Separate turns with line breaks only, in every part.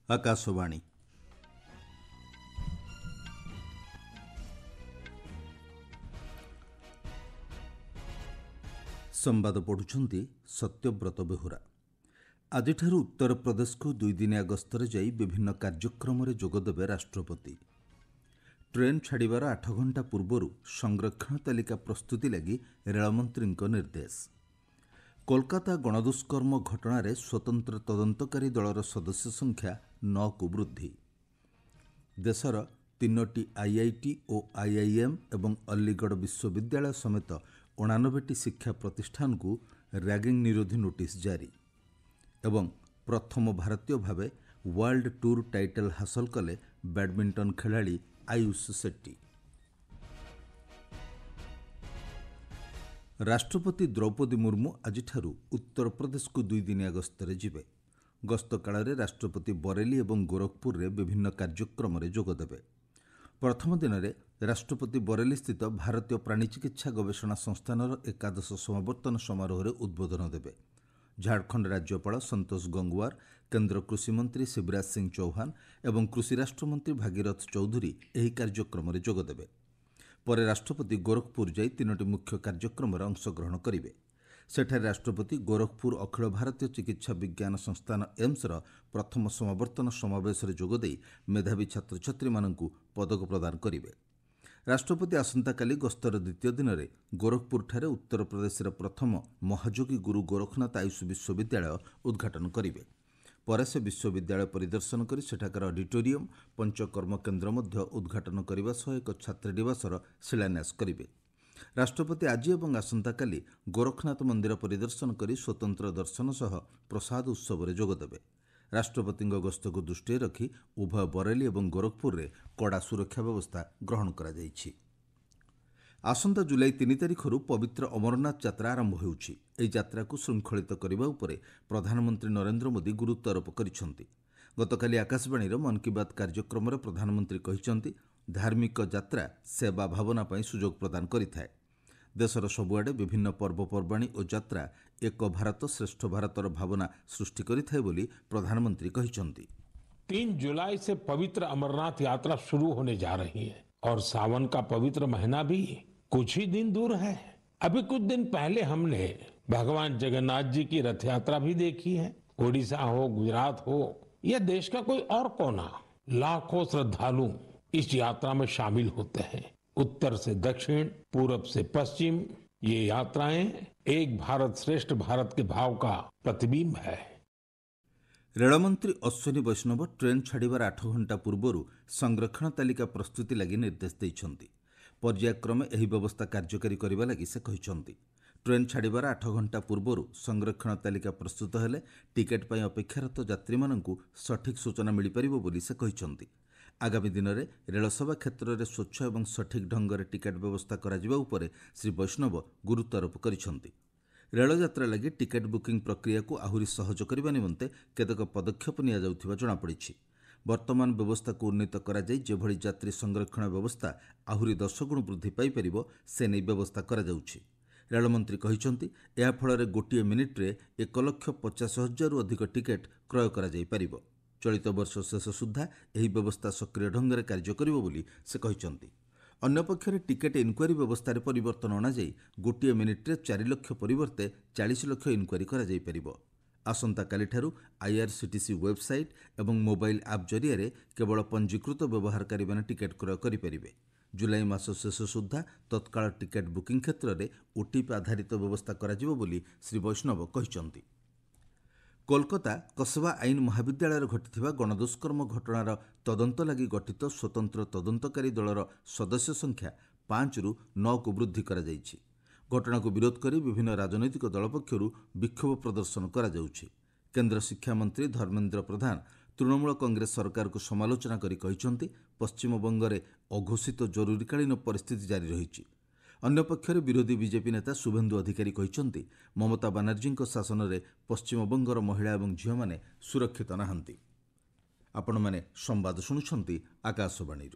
आकाशवाणी संवाद पढ़ुछंती सत्यव्रत बेहुरा। आजिठारु उत्तर प्रदेश को 2 दिनिया गस्तरे जाई विभिन्न कार्यक्रम रे जोगदेबे राष्ट्रपति। ट्रेन छाड़िबार 8 घंटा पूर्वरु संरक्षण तालिका प्रस्तुति लगी रेलमंत्री निर्देश। कोलकाता गणदुष्कर्म घटना स्वतंत्र तदंतकारी दलर सदस्य संख्या 9 को वृद्धि। देशर 3टी आईआईटी और आईआईएम एवं अलीगढ़ विश्वविद्यालय समेत 89टी शिक्षा प्रतिष्ठान को रैगिंग निरोधी नोटिस जारी। एवं प्रथम भारतीय भावे वर्ल्ड टूर टाइटल हासिल कले बैडमिंटन खेलाड़ी आयुष शेट्टी। राष्ट्रपति द्रौपदी मुर्मू आजिठारु उत्तर प्रदेश को 2 दिनिया गस्तरे जिबे। गस्त काल राष्ट्रपति बरेली और गोरखपुर रे विभिन्न कार्यक्रम रे जोग देबे। प्रथम दिन में राष्ट्रपति बरेली स्थित भारतीय प्राणी चिकित्सा गवेषणा संस्थानर 11 समावर्तन समारोह रे उद्बोधन देबे। झारखंड राज्यपाल संतोष गंगवार, केंद्र कृषि मंत्री शिवराज सिंह चौहान एवं कृषि राष्ट्रमंत्री भागीरथ चौधरी एही कार्यक्रम रे जोग देबे। परे राष्ट्रपति गोरखपुर जाई 3टी मुख्य कार्यक्रम रे अंशग्रहण करिवे। सेठारे राष्ट्रपति गोरखपुर अखिल भारतीय चिकित्सा विज्ञान संस्थान एम्स र प्रथम समावर्तन समावेश रे जोग देई मेधावी छात्र छात्री मानकु पदक प्रदान करिवे। राष्ट्रपति आसंताकाली गस्तर द्वितीय दिन में गोरखपुर ठारे उत्तर प्रदेश प्रथम महाजोगी गुरु गोरखनाथ आयुष विश्वविद्यालय उद्घाटन करिवे। पर से विश्वविद्यालय परिदर्शन कर सेठाकार ऑडिटोरियम पंचकर्म केन्द्र मध्य उद्घाटन करने सह एक छात्रावासर शिलान्यास करिवे। राष्ट्रपति आज और आसंताकाली गोरखनाथ मंदिर परिदर्शन कर स्वतंत्र दर्शन सह प्रसाद उत्सव में जोगदेवे। राष्ट्रपति गस्त को दृष्टि रखी उभय बरेली और गोरखपुर में कड़ा सुरक्षा व्यवस्था ग्रहण करा जायछि। आसंता जुलाई 3 तारिखर पवित्र अमरनाथ यात्रा आरंभ होउछि। एही यात्रा को श्रृंखलित करने उपरे प्रधानमंत्री नरेंद्र मोदी गुरुत्व आरोप करिसेंति। गतकाली आकाशवाणी मन की बात कार्यक्रम रे प्रधानमंत्री कहिसेंति धार्मिक यात्रा सेवा भावना पई सुजोग प्रदान करिथाय। देशर सबुआडे विभिन्न पर्वपर्वाणी और यात्रा एक भारत श्रेष्ठ भारतर भावना सृष्टि करिथाय बोली प्रधानमंत्री कहिसेंति।
3 जुलाई से पवित्र अमरनाथ यात्रा शुरू होने जा रही है और सावन का पवित्र महीना भी कुछ ही दिन दूर है। अभी कुछ दिन पहले हमने भगवान जगन्नाथ जी की रथ यात्रा भी देखी है। ओडिशा हो, गुजरात हो या देश का कोई और कोना, लाखों श्रद्धालु इस यात्रा में शामिल होते हैं। उत्तर से दक्षिण, पूरब से पश्चिम, ये यात्राएं एक भारत श्रेष्ठ भारत के भाव का प्रतिबिंब है।
रेलमंत्री अश्विनी वैष्णव ट्रेन छाड़िबार 8 घंटा पूर्वरु संरक्षण तालिका प्रस्तुति लगी निर्देश देइछन्ति। पर्यायक्रमे एही व्यवस्था कार्यकारी करिबा लगी से कहिछन्ति। ट्रेन छाड़िबार 8 घंटा पूर्वरु संरक्षण तालिका प्रस्तुत हेले टिकेट पई अपेक्षारत यात्री माननकु सठिक सूचना मिलि परिबो बोली से कहिछन्ति। आगामी दिन में रेलसेवा क्षेत्र में स्वच्छ और सठिक ढंग से टिकेट व्यवस्था करा जिबा उपरे श्री वैष्णव गुरुत्व आरोप करिसेंति। रेल यात्रा लगी टिकेट बुकिंग प्रक्रिया को आहुरी सहज करने निमंते केतक पदक्षेप निया जाउथिबा जणा पड़िछि। वर्तमान व्यवस्था को उन्नीत करा जाई जेभଳି यात्री संरक्षण व्यवस्था आहुरी 10 गुण वृद्धि पाई परिबो से नै व्यवस्था करा जाउछि। रेलमंत्री कहिसेंति एहा फଳରେ गोटिए मिनिट रे 1,50,000 अधिक टिकेट क्रय करा जाई परिबो। चलित वर्ष शेष सुधा यह व्यवस्था सक्रिय ढंग से कार्य करिबो बोली से कहिसेंति। अन्य पक्षरे टिकेट इनक्वारी व्यवस्था रे परिवर्तन अणाଯାଇ गोटिए मिनिट रे 4 लाख परिवर्ते 40 लाख इनक्वारी करा जाई परिबो। आसंता काली ठारू आईआरसीटीसी वेबसाइट एवं मोबाइल ऐप जरिया रे केवल पंजीकृत व्यवहारकारी माने टिकेट क्रय करि परिबे। जुलाई मास शेष सुधा तत्काल टिकेट बुकिंग क्षेत्र में ओटीपी आधारित व्यवस्था करा जिवो बोली श्री वैष्णव कहिसेंति। कोलकाता कस्बा आईन महाविद्यालय घटिथिबा गणदुष्कर्म घटनार तदंत लगी गठित स्वतंत्र तदंतकारी दलर सदस्य संख्या 5 रु 9 को वृद्धि करा जायछि। घटना को विरोध करी विभिन्न राजनैतिक दल पक्षरु विक्षोभ प्रदर्शन करा जाउछि। केंद्र शिक्षा मंत्री धर्मेंद्र प्रधान तृणमूल कांग्रेस सरकार को समालोचना करी कहिसेंति पश्चिमबंग में अघोषित जरूरीकालीन परिस्थिति जारी रहिछि। अन्य पक्षरे विरोधी बीजेपी नेता शुभेन्दु अधिकारी कहिसेंति ममता बानर्जी शासन में पश्चिमबंगर महिला और झील मैंने सुरक्षित नाहांती। आपण माने संवाद शुणुछंती आकाशवाणी।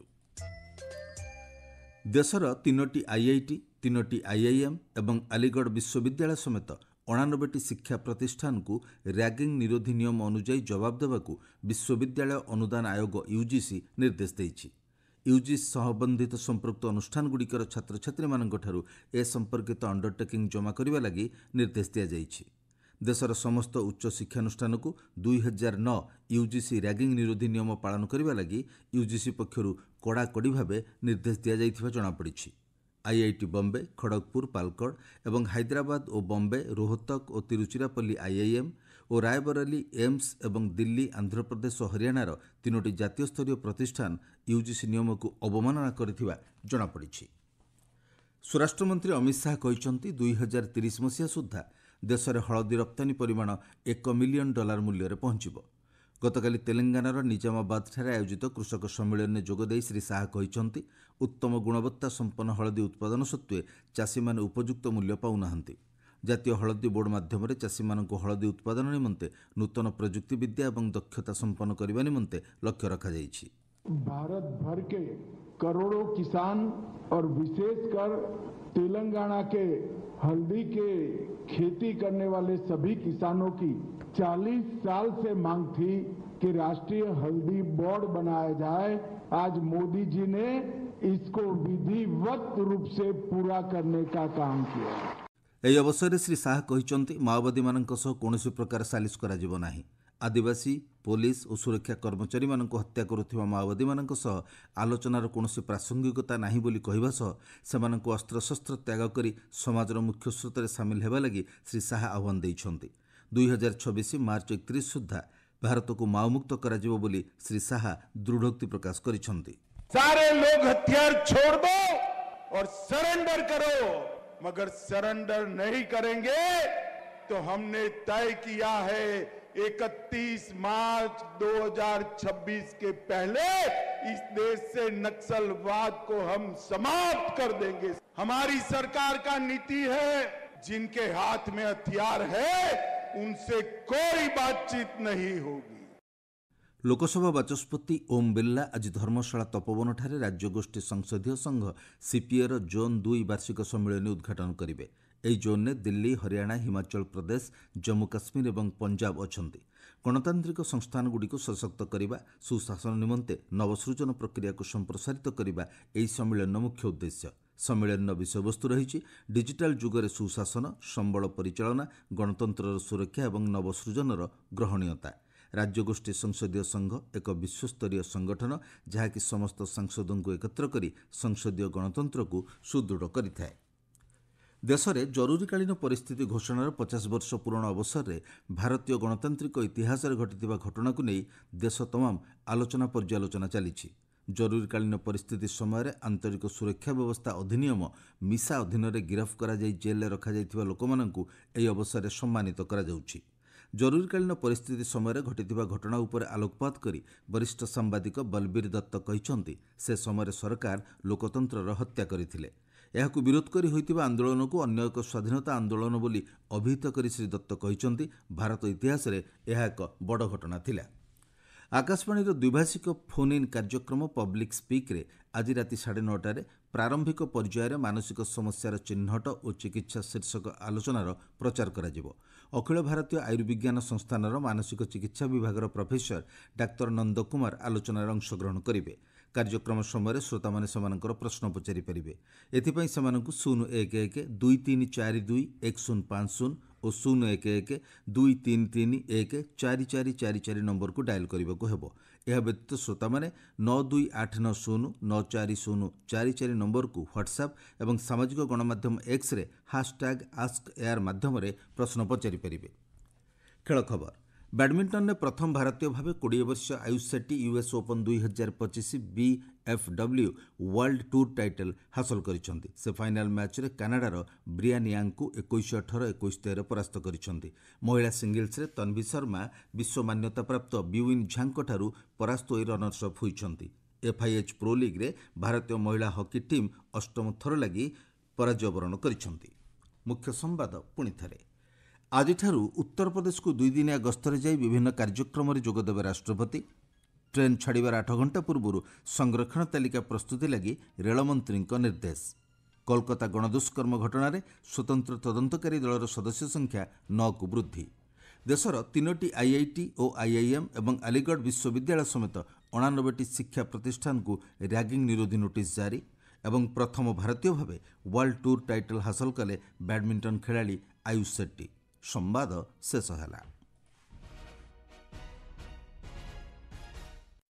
देशर 3टी आईआईटी, 3टी आईआईएम और अलीगढ़ विश्वविद्यालय समेत ଅଣାନବେଟି ଶିକ୍ଷା ପ୍ରତିଷ୍ଠାନକୁ ର୍ୟାଗିଂ ନିରୋଧୀ ନିୟମ ଅନୁଯାୟୀ ଜବାବ ଦେବାକୁ ବିଶ୍ୱବିଦ୍ୟାଳୟ ଅନୁଦାନ ଆୟୋଗ ୟୁଜିସି ନିର୍ଦ୍ଦେଶ ଦେଇଛି। ୟୁଜିସି ସମ୍ବନ୍ଧିତ ସମ୍ପୃକ୍ତ ଅନୁଷ୍ଠାନଗୁଡ଼ିକର ଛାତ୍ରଛାତ୍ରୀମାନଙ୍କଠାରୁ ଏ ସମ୍ପର୍କିତ ଅଣ୍ଡରଟେକିଂ ଜମା କରିବା ଲାଗି ନିର୍ଦ୍ଦେଶ ଦିଆଯାଇଛି। ଦେଶର ସମସ୍ତ ଉଚ୍ଚ ଶିକ୍ଷାନୁଷ୍ଠାନକୁ 2009 ୟୁଜିସି ର୍ୟାଗିଂ ନିରୋଧୀ ନିୟମ ପାଳନ କରିବା ଲାଗି ୟୁଜିସି ପକ୍ଷରୁ କଡ଼ାକଡ଼ି ଭାବେ ନିର୍ଦ୍ଦେଶ ଦିଆଯାଇଥିବା ଜଣାପଡ଼ିଛି। ଆଇଆଇଟି ବମ୍ବେ, ଖଡ଼ଗପୁର, ପାଲକଡ ଏବଂ ହାଇଦ୍ରାବାଦ ଓ ବମ୍ବେ, ରୋହତକ ଓ ତିରୁଚିରାପଲ୍ଲୀ ଆଇଆଇଏମ୍ ଓ ରାୟବରେଲୀ ଏମ୍ସ ଏବଂ ଦିଲ୍ଲୀ, ଆନ୍ଧ୍ରପ୍ରଦେଶ ଓ ହରିୟାଣାର 3ଟି ଜାତୀୟ ସ୍ତରୀୟ ପ୍ରତିଷ୍ଠାନ ୟୁଜିସି ନିୟମକୁ ଅବମାନନା କରିଥିବା ଜଣାପଡ଼ିଛି। ସ୍ୱରାଷ୍ଟ୍ରମନ୍ତ୍ରୀ ଅମିତ ଶାହା କହିଛନ୍ତି 2030 ମସିହା ସୁଦ୍ଧା ଦେଶରେ ହଳଦୀ ରପ୍ତାନୀ ପରିମାଣ $1 ମିଲିୟନ ମୂଲ୍ୟରେ ପହଞ୍ଚିବ। ଗତକାଲି ତେଲେଙ୍ଗାନାର ନିଜାମାବାଦଠାରେ ଆୟୋଜିତ କୃଷକ ସମ୍ମିଳନୀରେ ଯୋଗଦେଇ ଶ୍ରୀ ଶାହା କହିଛନ୍ତି ଉତ୍ତମ ଗୁଣବତ୍ତା ସମ୍ପନ୍ନ ହଳଦୀ ଉତ୍ପାଦନ ସତ୍ତ୍ୱେ ଚାଷୀମାନେ ଉପଯୁକ୍ତ ମୂଲ୍ୟ ପାଉନାହାନ୍ତି। ଜାତୀୟ ହଳଦୀ ବୋର୍ଡ ମାଧ୍ୟମରେ ଚାଷୀମାନଙ୍କୁ ହଳଦୀ ଉତ୍ପାଦନ ନିମନ୍ତେ ନୂତନ ପ୍ରଯୁକ୍ତିବିଦ୍ୟା ଏବଂ ଦକ୍ଷତା ସମ୍ପନ୍ନ କରିବା ନିମନ୍ତେ ଲକ୍ଷ୍ୟ ରଖାଯାଇଛି।
भारत भर के करोड़ों किसान और विशेषकर तेलंगाना के हल्दी के खेती करने वाले सभी किसानों की 40 साल से मांग थी कि राष्ट्रीय हल्दी बोर्ड बनाया जाए। आज मोदी जी ने इसको विधिवत रूप से पूरा करने का काम किया।
ଏହି ଅବସରରେ ଶ୍ରୀ ଶାହା କହିଛନ୍ତି ମାଓବାଦୀମାନଙ୍କ ସହ କୌଣସି ପ୍ରକାର ସାଲିସ କରାଯିବ ନାହିଁ। ଆଦିବାସୀ, ପୋଲିସ ଓ ସୁରକ୍ଷା କର୍ମଚାରୀମାନଙ୍କୁ ହତ୍ୟା କରୁଥିବା ମାଓବାଦୀମାନଙ୍କ ସହ ଆଲୋଚନାର କୌଣସି ପ୍ରାସଙ୍ଗିକତା ନାହିଁ ବୋଲି କହିବା ସହ ସେମାନଙ୍କୁ ଅସ୍ତ୍ରଶସ୍ତ୍ର ତ୍ୟାଗ କରି ସମାଜର ମୁଖ୍ୟ ସ୍ରୋତରେ ସାମିଲ ହେବା ଲାଗି ଶ୍ରୀ ଶାହା ଆହ୍ୱାନ ଦେଇଛନ୍ତି। 2026 ମାର୍ଚ୍ଚ 31 ସୁଦ୍ଧା ଭାରତକୁ ମାଓମୁକ୍ତ କରାଯିବ ବୋଲି ଶ୍ରୀ ଶାହା ଦୃଢ଼ୋକ୍ତି ପ୍ରକାଶ କରିଛନ୍ତି।
सारे लोग हथियार छोड़ दो और सरेंडर करो, मगर सरेंडर नहीं करेंगे तो हमने तय किया है 31 मार्च 2026 के पहले इस देश से नक्सलवाद को हम समाप्त कर देंगे। हमारी सरकार का नीति है जिनके हाथ में हथियार है उनसे कोई बातचीत नहीं होगी।
ଲୋକସଭା ବାଚସ୍ପତି ଓମ୍ ବିର୍ଲା ଆଜି ଧର୍ମଶାଳା ତପୋବନଠାରେ ରାଜ୍ୟଗୋଷ୍ଠୀ ସଂସଦୀୟ ସଂଘ ସିପିଏର ଜୋନ୍ 2 ବାର୍ଷିକ ସମ୍ମିଳନୀ ଉଦ୍ଘାଟନ କରିବେ। ଏହି ଜୋନ୍ରେ ଦିଲ୍ଲୀ, ହରିୟାଣା, ହିମାଚଳ ପ୍ରଦେଶ, ଜମ୍ମୁ କାଶ୍ମୀର ଏବଂ ପଞ୍ଜାବ ଅଛନ୍ତି। ଗଣତାନ୍ତ୍ରିକ ସଂସ୍ଥାନଗୁଡ଼ିକୁ ସଶକ୍ତ କରିବା, ସୁଶାସନ ନିମନ୍ତେ ନବସୃଜନ ପ୍ରକ୍ରିୟାକୁ ସମ୍ପ୍ରସାରିତ କରିବା ଏହି ସମ୍ମିଳନୀର ମୁଖ୍ୟ ଉଦ୍ଦେଶ୍ୟ। ସମ୍ମିଳନୀର ବିଷୟବସ୍ତୁ ରହିଛି ଡିଜିଟାଲ ଯୁଗରେ ସୁଶାସନ, ସମ୍ବଳ ପରିଚାଳନା, ଗଣତନ୍ତ୍ରର ସୁରକ୍ଷା ଏବଂ ନବସୃଜନର ଗ୍ରହଣୀୟତା। ରାଜ୍ୟଗୋଷ୍ଠୀ ସଂସଦୀୟ ସଂଘ ଏକ ବିଶ୍ୱସ୍ତରୀୟ ସଂଗଠନ ଯାହାକି ସମସ୍ତ ସାଂସଦଙ୍କୁ ଏକତ୍ର କରି ସଂସଦୀୟ ଗଣତନ୍ତ୍ରକୁ ସୁଦୃଢ଼ କରିଥାଏ। ଦେଶରେ ଜରୁରୀକାଳୀନ ପରିସ୍ଥିତି ଘୋଷଣାର 50 ବର୍ଷ ପୂରଣ ଅବସରରେ ଭାରତୀୟ ଗଣତାନ୍ତ୍ରିକ ଇତିହାସରେ ଘଟିଥିବା ଘଟଣାକୁ ନେଇ ଦେଶ ତମାମ ଆଲୋଚନା ପର୍ଯ୍ୟାଲୋଚନା ଚାଲିଛି। ଜରୁରୀକାଳୀନ ପରିସ୍ଥିତି ସମୟରେ ଆନ୍ତରିକ ସୁରକ୍ଷା ବ୍ୟବସ୍ଥା ଅଧିନିୟମ ମିସା ଅଧୀନରେ ଗିରଫ କରାଯାଇ ଜେଲ୍ରେ ରଖାଯାଇଥିବା ଲୋକମାନଙ୍କୁ ଏହି ଅବସରରେ ସମ୍ମାନିତ କରାଯାଉଛି। ଜରୁରୀକାଳୀନ ପରିସ୍ଥିତି ସମୟରେ ଘଟିଥିବା ଘଟଣା ଉପରେ ଆଲୋକପାତ କରି ବରିଷ୍ଠ ସାମ୍ବାଦିକ ବଲବୀର ଦତ୍ତ କହିଛନ୍ତି ସେ ସମୟରେ ସରକାର ଲୋକତନ୍ତ୍ରର ହତ୍ୟା କରିଥିଲେ। ଏହାକୁ ବିରୋଧ କରି ହୋଇଥିବା ଆନ୍ଦୋଳନକୁ ଅନ୍ୟ ଏକ ସ୍ୱାଧୀନତା ଆନ୍ଦୋଳନ ବୋଲି ଅଭିହିତ କରି ଶ୍ରୀ ଦତ୍ତ କହିଛନ୍ତି ଭାରତ ଇତିହାସରେ ଏହା ଏକ ବଡ଼ ଘଟଣା ଥିଲା। ଆକାଶବାଣୀର ଦ୍ୱିଭାଷିକ ଫୋନ୍ ଇନ୍ କାର୍ଯ୍ୟକ୍ରମ ପବ୍ଲିକ୍ ସ୍ପିକ୍ରେ ଆଜି ରାତି 9:30ରେ ପ୍ରାରମ୍ଭିକ ପର୍ଯ୍ୟାୟରେ ମାନସିକ ସମସ୍ୟାର ଚିହ୍ନଟ ଓ ଚିକିତ୍ସା ଶୀର୍ଷକ ଆଲୋଚନାର ପ୍ରଚାର କରାଯିବ। ଅଖିଳ ଭାରତୀୟ ଆୟୁର୍ବିଜ୍ଞାନ ସଂସ୍ଥାନର ମାନସିକ ଚିକିତ୍ସା ବିଭାଗର ପ୍ରଫେସର ଡାକ୍ତର ନନ୍ଦ କୁମାର ଆଲୋଚନାରେ ଅଂଶଗ୍ରହଣ କରିବେ। କାର୍ଯ୍ୟକ୍ରମ ସମୟରେ ଶ୍ରୋତାମାନେ ସେମାନଙ୍କର ପ୍ରଶ୍ନ ପଚାରିପାରିବେ। ଏଥିପାଇଁ ସେମାନଙ୍କୁ 011-2342-1050 ଓ 011-2331-4444 ନମ୍ବରକୁ ଡାଏଲ୍ କରିବାକୁ ହେବ। ଏହା ବ୍ୟତୀତ ଶ୍ରୋତାମାନେ 9289094044 ନମ୍ବରକୁ ହ୍ୱାଟ୍ସଆପ୍ ଏବଂ ସାମାଜିକ ଗଣମାଧ୍ୟମ ଏକ୍ସରେ #AskAir ମାଧ୍ୟମରେ ପ୍ରଶ୍ନ ପଚାରିପାରିବେ। ଖେଳ ଖବର। ବ୍ୟାଡମିଣ୍ଟନରେ ପ୍ରଥମ ଭାରତୀୟ ଭାବେ 20 ବର୍ଷୀୟ Ayush Shetty US Open 2025 BFW world tour title ହାସଲ କରିଛନ୍ତି। ସେ ଫାଇନାଲ ମ୍ୟାଚ୍ରେ କାନାଡାର ବ୍ରିଆନ୍ ୟାଙ୍ଗଙ୍କୁ 21-18, 21-13 ପରାସ୍ତ କରିଛନ୍ତି। ମହିଳା ସିଙ୍ଗଲ୍ସରେ ତନ୍ଭୀ ଶର୍ମା ବିଶ୍ୱ ମାନ୍ୟତାପ୍ରାପ୍ତ ବିୱିନ୍ ଝାଙ୍ଗଙ୍କଠାରୁ ପରାସ୍ତ ହୋଇ ରନର୍ସ ଅପ୍ ହୋଇଛନ୍ତି। FIH ପ୍ରୋ ଲିଗ୍ରେ ଭାରତୀୟ ମହିଳା ହକି ଟିମ୍ ଅଷ୍ଟମ ଥର ଲାଗି ପରାଜୟ ବରଣ କରିଛନ୍ତି। ମୁଖ୍ୟ ସମ୍ବାଦ ପୁଣିଥରେ। ଆଜିଠାରୁ ଉତ୍ତରପ୍ରଦେଶକୁ 2 ଦିନିଆ ଗସ୍ତରେ ଯାଇ ବିଭିନ୍ନ କାର୍ଯ୍ୟକ୍ରମରେ ଯୋଗଦେବେ ରାଷ୍ଟ୍ରପତି। ଟ୍ରେନ୍ ଛାଡ଼ିବାର 8 ଘଣ୍ଟା ପୂର୍ବରୁ ସଂରକ୍ଷଣ ତାଲିକା ପ୍ରସ୍ତୁତି ଲାଗି ରେଳମନ୍ତ୍ରୀଙ୍କ ନିର୍ଦ୍ଦେଶ। କୋଲକାତା ଗଣଦୁଷ୍କର୍ମ ଘଟଣାରେ ସ୍ୱତନ୍ତ୍ର ତଦନ୍ତକାରୀ ଦଳର ସଦସ୍ୟ ସଂଖ୍ୟା 9କୁ ବୃଦ୍ଧି। ଦେଶର 3ଟି ଆଇଆଇଟି ଓ ଆଇଆଇଏମ୍ ଏବଂ ଆଲିଗଡ଼ ବିଶ୍ୱବିଦ୍ୟାଳୟ ସମେତ 89ଟି ଶିକ୍ଷା ପ୍ରତିଷ୍ଠାନକୁ ର୍ୟାଗିଂ ନିରୋଧୀ ନୋଟିସ୍ ଜାରି ଏବଂ ପ୍ରଥମ ଭାରତୀୟ ଭାବେ ୱାର୍ଲଡ ଟୁର୍ ଟାଇଟଲ ହାସଲ କଲେ ବ୍ୟାଡମିଣ୍ଟନ ଖେଳାଳି ଆୟୁଷ ସେଟ୍ଟି। ସମ୍ବାଦ ଶେଷ ହେଲା।